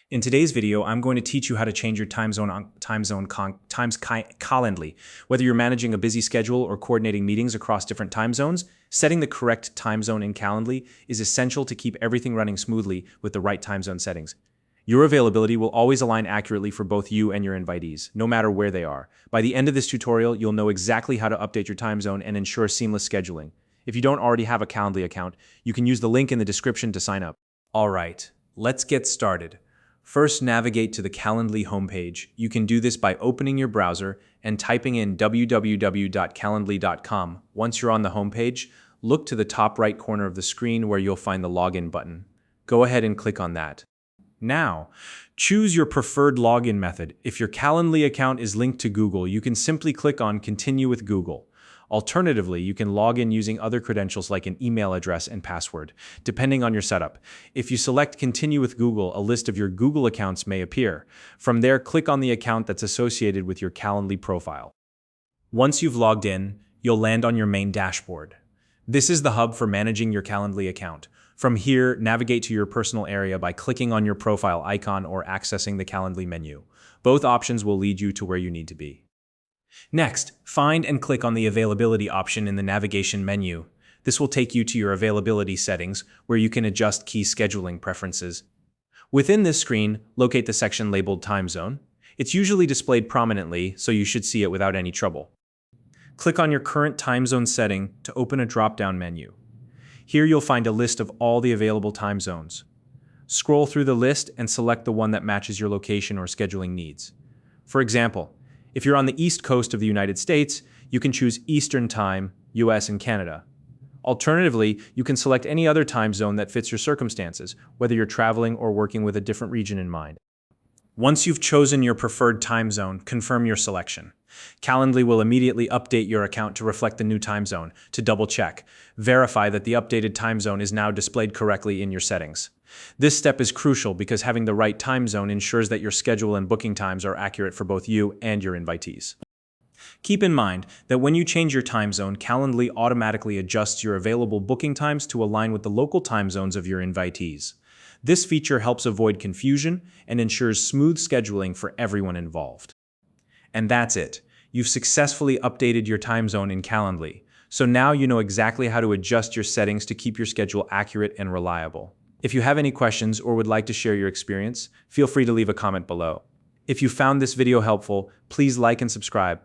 In today's video, I'm going to teach you how to change your Calendly. Whether you're managing a busy schedule or coordinating meetings across different time zones, setting the correct time zone in Calendly is essential to keep everything running smoothly with the right time zone settings. Your availability will always align accurately for both you and your invitees, no matter where they are. By the end of this tutorial, you'll know exactly how to update your time zone and ensure seamless scheduling. If you don't already have a Calendly account, you can use the link in the description to sign up. All right, let's get started. First, navigate to the Calendly homepage. You can do this by opening your browser and typing in www.calendly.com. Once you're on the homepage, look to the top right corner of the screen where you'll find the login button. Go ahead and click on that. Now, choose your preferred login method. If your Calendly account is linked to Google, you can simply click on Continue with Google. Alternatively, you can log in using other credentials like an email address and password, depending on your setup. If you select Continue with Google, a list of your Google accounts may appear. From there, click on the account that's associated with your Calendly profile. Once you've logged in, you'll land on your main dashboard. This is the hub for managing your Calendly account. From here, navigate to your personal area by clicking on your profile icon or accessing the Calendly menu. Both options will lead you to where you need to be. Next, find and click on the Availability option in the navigation menu. This will take you to your availability settings, where you can adjust key scheduling preferences. Within this screen, locate the section labeled Time Zone. It's usually displayed prominently, so you should see it without any trouble. Click on your current time zone setting to open a drop-down menu. Here you'll find a list of all the available time zones. Scroll through the list and select the one that matches your location or scheduling needs. For example, if you're on the East Coast of the United States, you can choose Eastern Time, US and Canada. Alternatively, you can select any other time zone that fits your circumstances, whether you're traveling or working with a different region in mind. Once you've chosen your preferred time zone, confirm your selection. Calendly will immediately update your account to reflect the new time zone. To double-check, verify that the updated time zone is now displayed correctly in your settings. This step is crucial because having the right time zone ensures that your schedule and booking times are accurate for both you and your invitees. Keep in mind that when you change your time zone, Calendly automatically adjusts your available booking times to align with the local time zones of your invitees. This feature helps avoid confusion and ensures smooth scheduling for everyone involved. And that's it. You've successfully updated your time zone in Calendly, so now you know exactly how to adjust your settings to keep your schedule accurate and reliable. If you have any questions or would like to share your experience, feel free to leave a comment below. If you found this video helpful, please like and subscribe.